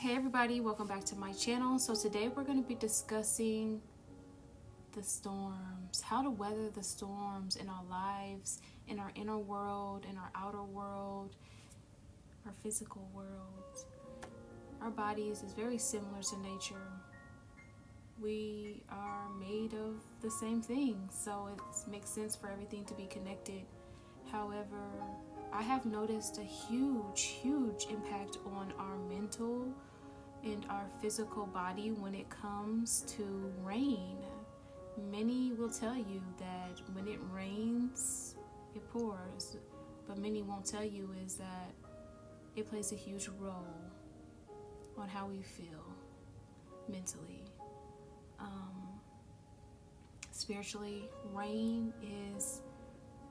Hey everybody, welcome back to my channel. So today we're going to be discussing the storms, how to weather the storms in our lives, in our inner world, in our outer world, our physical world. Our bodies is very similar to nature. We are made of the same thing, so it makes sense for everything to be connected. However, I have noticed a huge impact on our mental and our physical body when it comes to rain. Many will tell you that when it rains, it pours, but many won't tell you is that it plays a huge role on how we feel mentally. Spiritually, rain is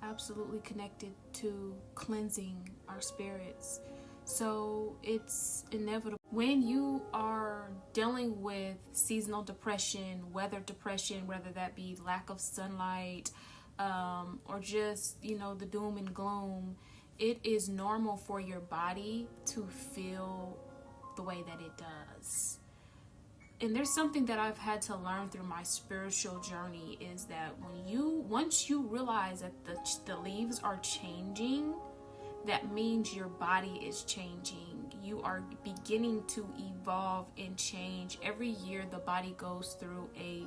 absolutely connected to cleansing our spirits. So it's inevitable. When you are dealing with seasonal depression, weather depression, whether that be lack of sunlight, or just, the doom and gloom, it is normal for your body to feel the way that it does. And there's something that I've had to learn through my spiritual journey is that once you realize that the leaves are changing, that means your body is changing. You are beginning to evolve and change. Every year the body goes through a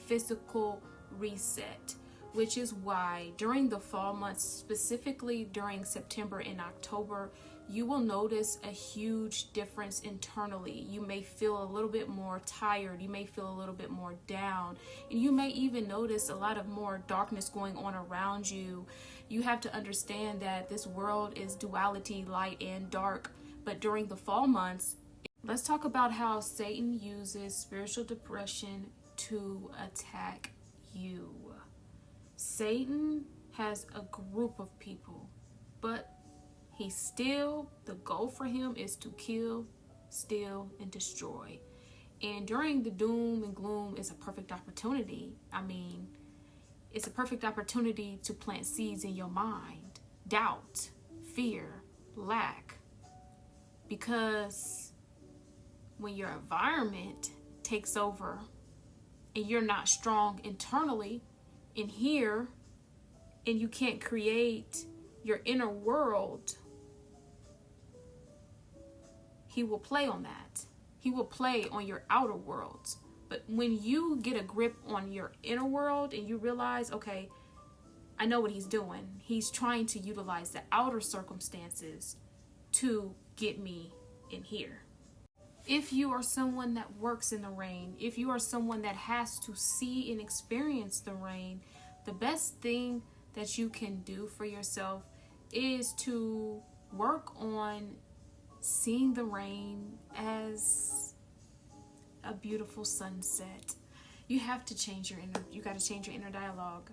physical reset, which is why during the fall months, specifically during September and October, you will notice a huge difference internally. You may feel a little bit more tired. You may feel a little bit more down. And you may even notice a lot of more darkness going on around you. You have to understand that this world is duality, light and dark. But during the fall months, let's talk about how Satan uses spiritual depression to attack you. Satan has a group of people, but the goal for him is to kill, steal, and destroy. And during the doom and gloom is a perfect opportunity. It's a perfect opportunity to plant seeds in your mind. Doubt, fear, lack. Because when your environment takes over and you're not strong internally in here, and you can't create your inner world, he will play on that. He will play on your outer worlds. But when you get a grip on your inner world and you realize, okay, I know what he's doing. He's trying to utilize the outer circumstances to get me in here. If you are someone that works in the rain, if you are someone that has to see and experience the rain, the best thing that you can do for yourself is to work on seeing the rain as a beautiful sunset. You have to change you got to change your inner dialogue.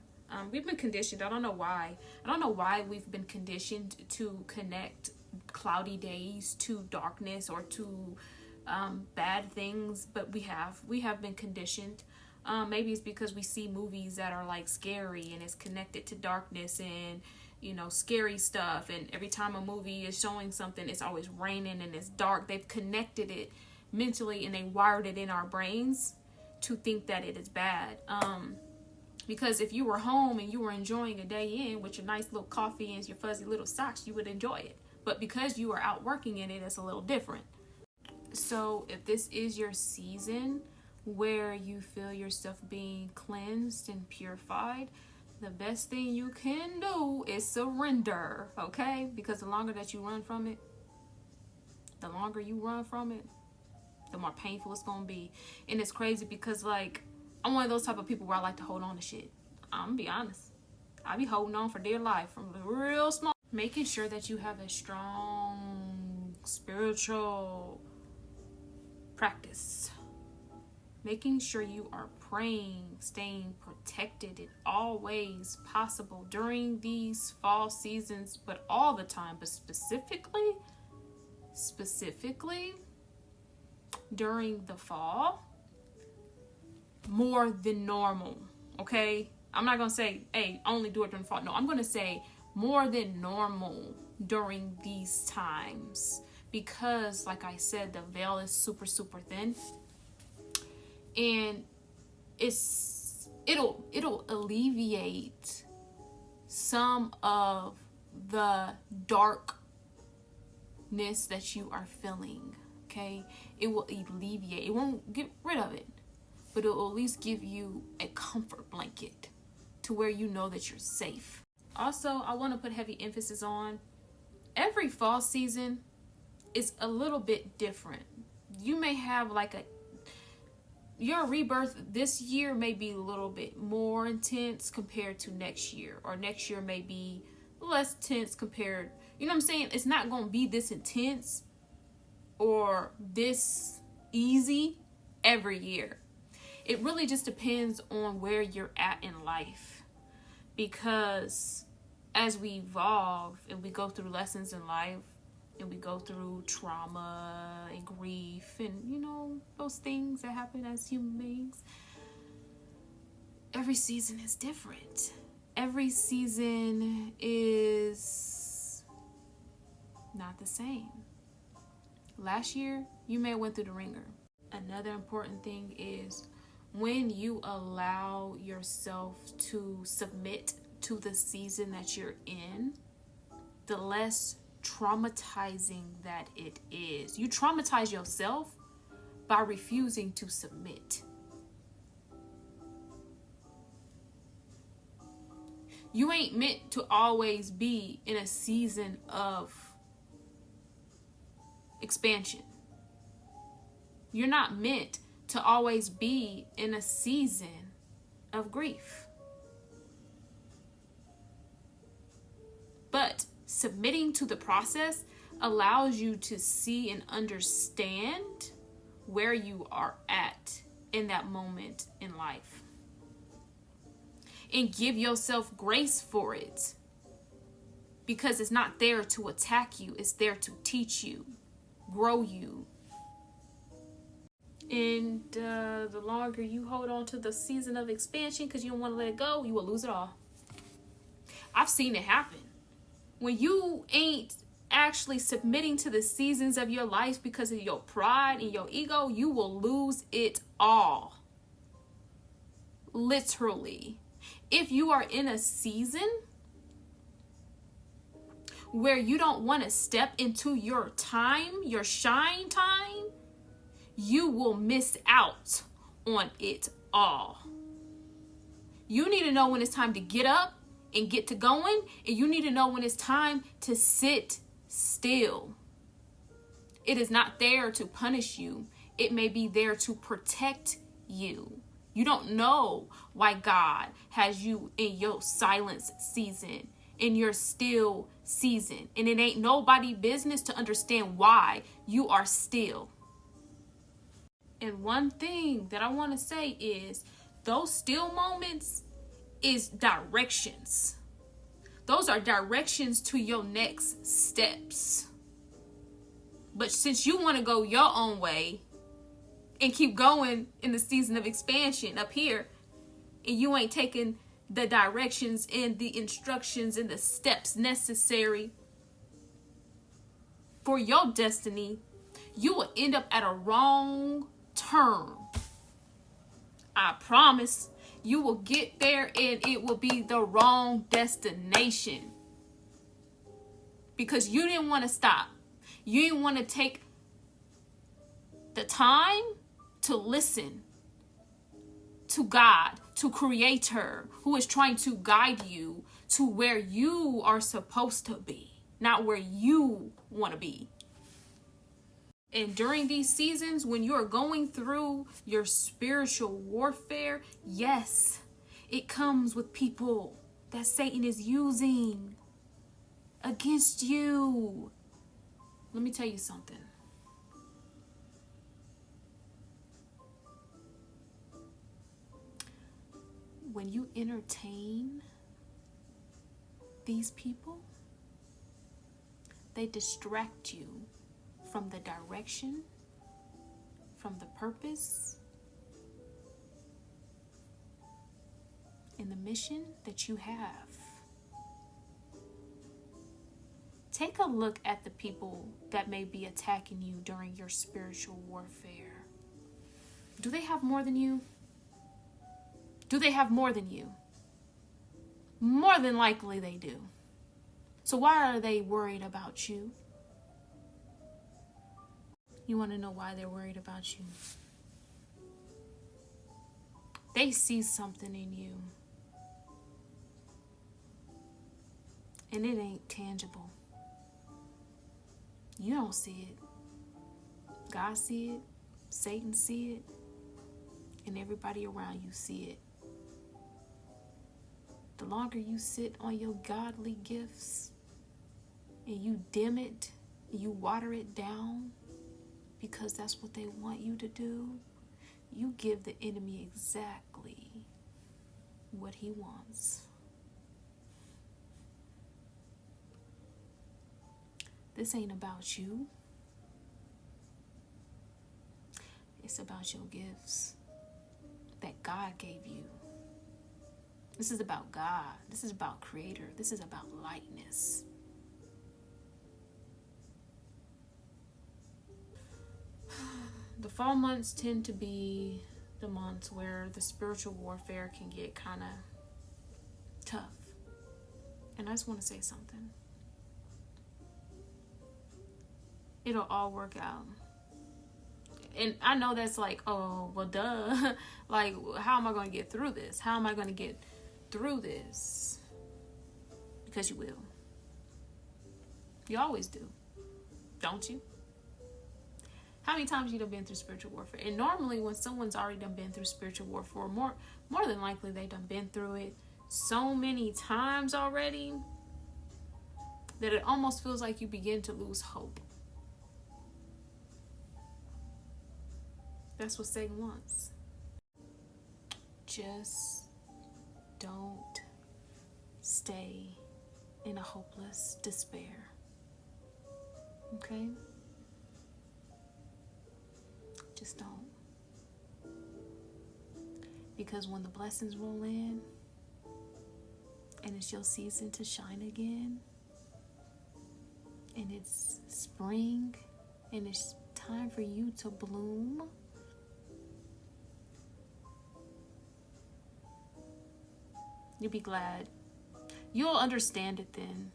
We've been conditioned. I don't know why we've been conditioned to connect cloudy days to darkness or to bad things, but we have been conditioned. Maybe it's because we see movies that are like scary and it's connected to darkness and scary stuff, and every time a movie is showing something, it's always raining and it's dark. They've connected it mentally and they wired it in our brains to think that it is bad. Because if you were home and you were enjoying a day in with your nice little coffee and your fuzzy little socks, you would enjoy it. But because you are out working in it, it's a little different. So if this is your season where you feel yourself being cleansed and purified, the best thing you can do is surrender, okay? Because the longer that you run from it, the more painful it's gonna be. And it's crazy because I'm one of those type of people where I like to hold on to shit. I'm gonna be honest. I be holding on for dear life from real small. Making sure that you have a strong spiritual practice. Making sure you are praying, staying protected in all ways possible during these fall seasons, but all the time, but specifically during the fall, more than normal, okay? I'm not going to say, hey, only do it during the fall. No, I'm going to say more than normal during these times, because, like I said, the veil is super, super thin. And it'll alleviate some of the darkness that you are feeling. Okay, it will alleviate. It won't get rid of it, but it will at least give you a comfort blanket to where you know that you're safe. Also, I want to put heavy emphasis on every fall season is a little bit different. You may have your rebirth this year may be a little bit more intense compared to next year, or next year may be less tense compared, you know what I'm saying? It's not going to be this intense or this easy every year. It really just depends on where you're at in life, because as we evolve and we go through lessons in life and we go through trauma and grief and, those things that happen as human beings, every season is different. Every season is not the same. Last year, you may have went through the ringer. Another important thing is when you allow yourself to submit to the season that you're in, the less traumatizing that it is. You traumatize yourself by refusing to submit. You ain't meant to always be in a season of expansion. You're not meant to always be in a season of grief. But submitting to the process allows you to see and understand where you are at in that moment in life. And give yourself grace for it. Because it's not there to attack you. It's there to teach you, grow you. And the longer you hold on to the season of expansion because you don't want to let it go, you will lose it all. I've seen it happen. When you ain't actually submitting to the seasons of your life because of your pride and your ego, you will lose it all. Literally. If you are in a season where you don't want to step into your time, your shine time, you will miss out on it all. You need to know when it's time to get up and get to going, and you need to know when it's time to sit still. It is not there to punish you. It may be there to protect you. You don't know why God has you in your silence season, in your still season. And it ain't nobody business to understand why you are still. And one thing that I want to say is those still moments is directions. Those are directions to your next steps. But since you want to go your own way and keep going in the season of expansion up here, and you ain't taking the directions and the instructions and the steps necessary for your destiny, you will end up at a wrong turn. I promise. You will get there and it will be the wrong destination. Because you didn't want to stop. You didn't want to take the time to listen to God, to Creator, who is trying to guide you to where you are supposed to be, not where you want to be. And during these seasons, when you are going through your spiritual warfare, yes, it comes with people that Satan is using against you. Let me tell you something. When you entertain these people, they distract you from the direction, from the purpose, and the mission that you have. Take a look at the people that may be attacking you during your spiritual warfare. Do they have more than you? Do they have more than you? More than likely they do. So why are they worried about you? You want to know why they're worried about you? They see something in you, and it ain't tangible. You don't see it. God see it, Satan see it, and everybody around you see it. The longer you sit on your godly gifts and you dim it, you water it down because that's what they want you to do, you give the enemy exactly what he wants. This ain't about you. It's about your gifts that God gave you. This is about God. This is about Creator. This is about lightness. The fall months tend to be the months where the spiritual warfare can get kind of tough. And I just want to say something. It'll all work out. And I know that's like, oh, well, duh. Like, how am I going to get through this? How am I going to get through this? Because you will. You always do. Don't you? How many times you done been through spiritual warfare? And normally when someone's already done been through spiritual warfare, more than likely they done been through it so many times already that it almost feels like you begin to lose hope. That's what Satan wants. Just don't stay in a hopeless despair. Okay? Just don't. Because when the blessings roll in and it's your season to shine again, and it's spring and it's time for you to bloom, you'll be glad. You'll understand it then.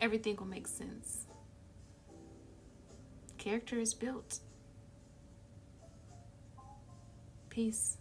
Everything will make sense. Character is built. Peace.